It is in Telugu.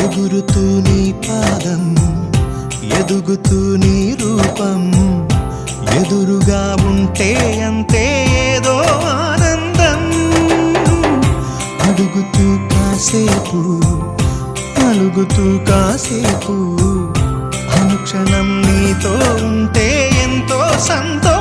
ఎగురుతూ నీ పాదం, ఎదుగుతూ నీ రూపం, ఎదురుగా ఉంటే అంతే ఏదో ఆనందం. అడుగుతూ కాసేపు, అలుగుతూ కాసేపు, అనుక్షణం నీతో ఉంటే ఎంతో సంతోషం.